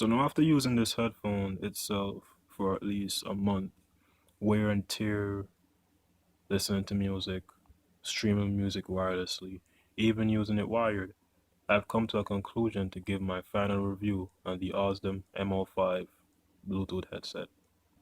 So now after using this headphone itself for at least a month, wear and tear, listening to music, streaming music wirelessly, even using it wired, I've come to a conclusion to give my final review on the Ausdom M05 Bluetooth headset.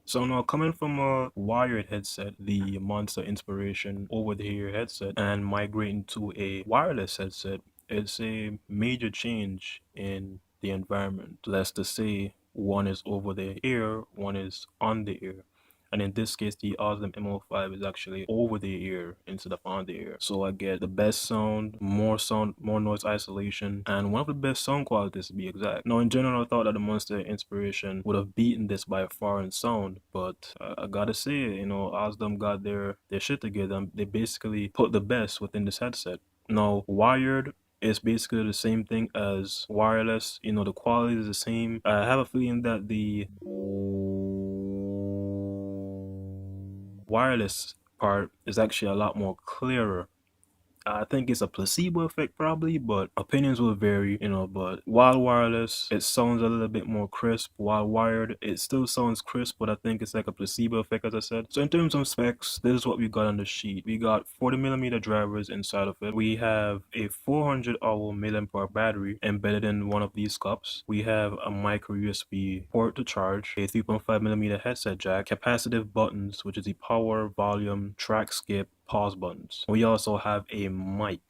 So now coming from a wired headset, the Monster Inspiration over-the-ear headset, and migrating to a wireless headset, it's a major change in the environment. Let's just say one is over the ear, one is on the ear. And in this case, the Ausdom M05 is actually over the ear instead of on the ear. So I get the best sound, more noise isolation, and one of the best sound qualities to be exact. Now, in general, I thought that the Monster Inspiration would have beaten this by far in sound, but I gotta say, Ausdom got their shit together. They basically put the best within this headset. Now, wired is basically the same thing as wireless. The quality is the same. I have a feeling that the wireless part is actually a lot more clearer. I think it's a placebo effect probably, but opinions will vary, but while wireless, it sounds a little bit more crisp. While wired, it still sounds crisp, but I think it's like a placebo effect, as I said. So in terms of specs, this is what we got on the sheet. We got 40mm drivers inside of it. We have a 400 hour milliampere battery embedded in one of these cups. We have a micro USB port to charge, a 3.5mm headset jack, capacitive buttons, which is the power, volume, track skip, pause buttons. We also have a mic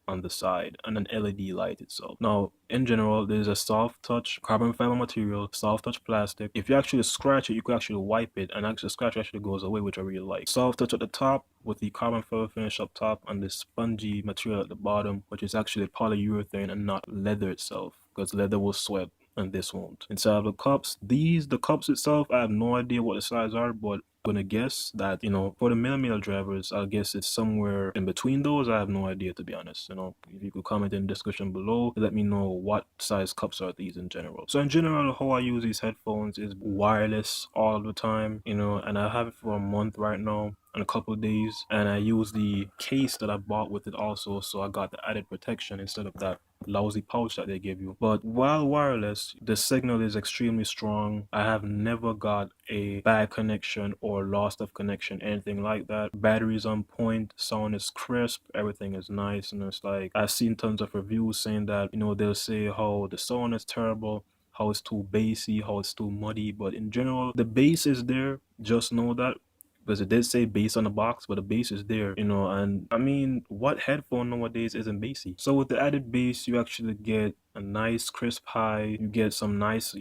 on the side and an LED light itself. Now, in general, there's a soft touch carbon fiber material, soft touch plastic. If you actually scratch it, you could actually wipe it, and actually the scratch actually goes away, which I really like. Soft touch at the top with the carbon fiber finish up top and the spongy material at the bottom, which is actually polyurethane and not leather itself, because leather will sweat and this won't. Inside of the cups, the cups itself, I have no idea what the size are, but I'm gonna guess that, for the millimeter drivers, I guess it's somewhere in between those. I have no idea, to be honest. If you could comment in the description below, let me know what size cups are these in general. So in general, how I use these headphones is wireless all the time, and I have it for a month right now and a couple of days, and I use the case that I bought with it also, so I got the added protection instead of that lousy pouch that they give you. But while wireless, the signal is extremely strong. I have never got a bad connection or loss of connection, anything like that. Battery's on point, sound is crisp, everything is nice, and it's like I've seen tons of reviews saying that, they'll say how the sound is terrible, how it's too bassy, how it's too muddy, but in general, the bass is there. Just know that, because it did say bass on the box, but the bass is there, and I mean, what headphone nowadays isn't bassy? So with the added bass, you actually get a nice crisp high, you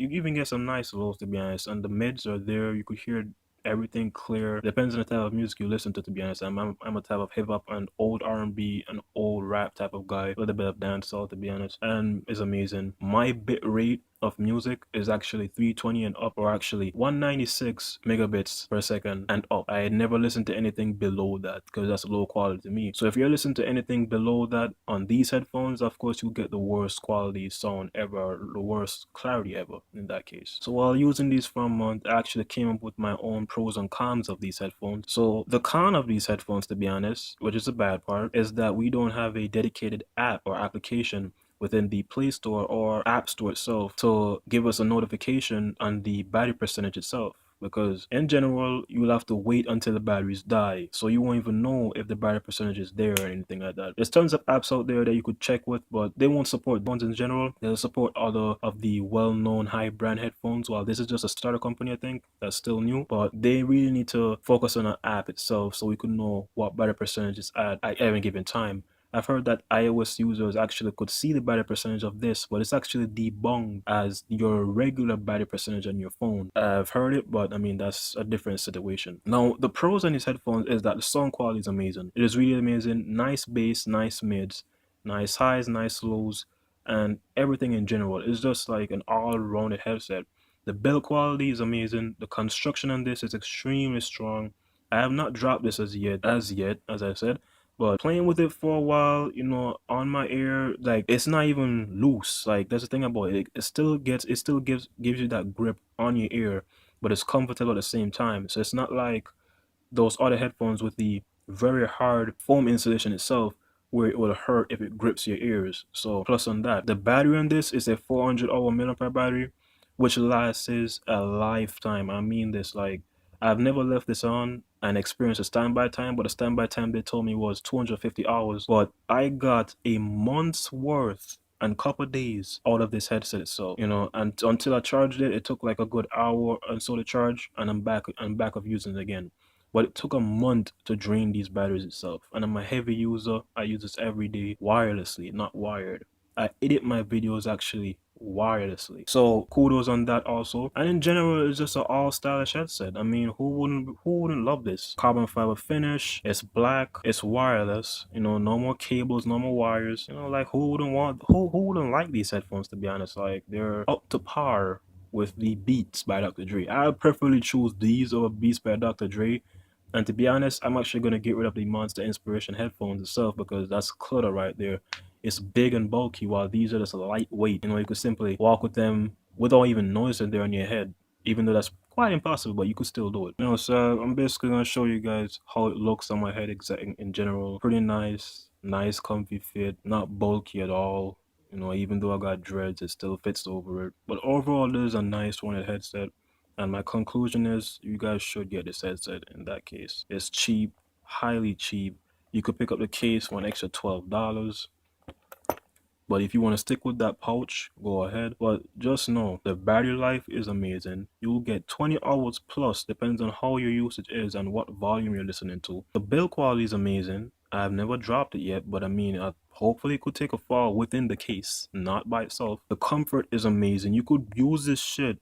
even get some nice lows, to be honest, and the mids are there. You could hear everything clear. Depends on the type of music you listen to be honest. I'm a type of hip hop and old R&B and old rap type of guy, a little bit of dancehall, to be honest, and it's amazing. My bit rate of music is actually 320 and up, or actually 196 megabits per second and up. I had never listened to anything below that because that's low quality to me. So if you're listening to anything below that on these headphones, of course you get the worst quality sound ever, the worst clarity ever in that case. So while using these for a month, I actually came up with my own pros and cons of these headphones. So the con of these headphones, to be honest, which is the bad part, is that we don't have a dedicated app or application within the Play Store or App Store itself to give us a notification on the battery percentage itself. Because in general, you'll have to wait until the batteries die, so you won't even know if the battery percentage is there or anything like that. There's tons of apps out there that you could check with, but they won't support ones in general. They'll support other of the well-known high-brand headphones. While this is just a starter company, I think, that's still new, but they really need to focus on an app itself so we could know what battery percentage is at any given time. I've heard that iOS users actually could see the battery percentage of this, but it's actually debunked as your regular battery percentage on your phone. I've heard it, but I mean, that's a different situation. Now, the pros on these headphones is that the sound quality is amazing. It is really amazing. Nice bass, nice mids, nice highs, nice lows, and everything in general. It's just like an all-rounded headset. The build quality is amazing. The construction on this is extremely strong. I have not dropped this as yet, as I said. But playing with it for a while, on my ear, like it's not even loose. Like that's the thing about it. It still gives you that grip on your ear, but it's comfortable at the same time. So it's not like those other headphones with the very hard foam insulation itself, where it will hurt if it grips your ears. So plus on that, the battery on this is a 400 hour milliampere battery, which lasts a lifetime. I mean this, like, I've never left this on and experienced a standby time, but the standby time they told me was 250 hours. But I got a month's worth and couple days out of this headset itself, you know, and until I charged it, it took like a good hour and so to charge, and I'm back of using it again. But it took a month to drain these batteries itself. And I'm a heavy user. I use this every day wirelessly, not wired. I edit my videos actually wirelessly. So kudos on that also. And in general, it's just an all stylish headset. I mean, who wouldn't love this? Carbon fiber finish, it's black, it's wireless, you know, no more cables, no more wires. You know, like who wouldn't like these headphones, to be honest? Like, they're up to par with the Beats by Dr. Dre. I preferably choose these over Beats by Dr. Dre. And to be honest, I'm actually gonna get rid of the Monster Inspiration headphones itself, because that's clutter right there. It's big and bulky, while these are just lightweight. You know, you could simply walk with them without even noticing they're on your head, even though that's quite impossible, but you could still do it. You know, so I'm basically gonna show you guys how it looks on my head in general. Pretty nice comfy fit, not bulky at all. You know, even though I got dreads, it still fits over it. But overall, this is a nice one headset. And my conclusion is, you guys should get this headset in that case. It's cheap, highly cheap. You could pick up the case for an extra $12. But if you want to stick with that pouch, go ahead. But just know, the battery life is amazing. You'll get 20 hours plus, depends on how your usage is and what volume you're listening to. The build quality is amazing. I've never dropped it yet, but I mean, hopefully it could take a fall within the case, not by itself. The comfort is amazing. You could use this shit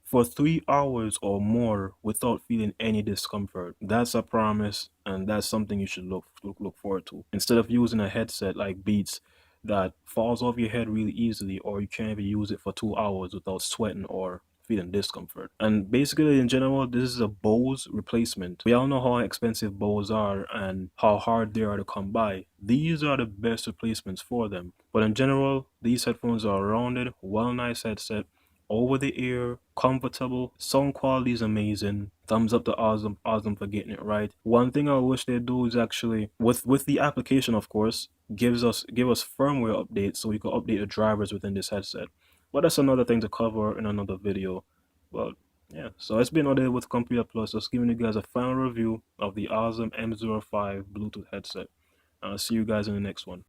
for 3 hours or more without feeling any discomfort. That's a promise, and that's something you should look forward to. Instead of using a headset like Beats that falls off your head really easily, or you can't even use it for 2 hours without sweating or feeling discomfort. And basically, in general, this is a Bose replacement. We all know how expensive Bose are and how hard they are to come by. These are the best replacements for them. But in general, these headphones are a rounded, well nice headset, over the ear, comfortable, sound quality is amazing. Thumbs up to Ausdom for getting it right. One thing I wish they do is actually, with the application, of course, give us firmware updates so we can update the drivers within this headset. But that's another thing to cover in another video. But yeah, so it's been all day with Computer Plus, just giving you guys a final review of the Ausdom M05 Bluetooth headset. I'll see you guys in the next one.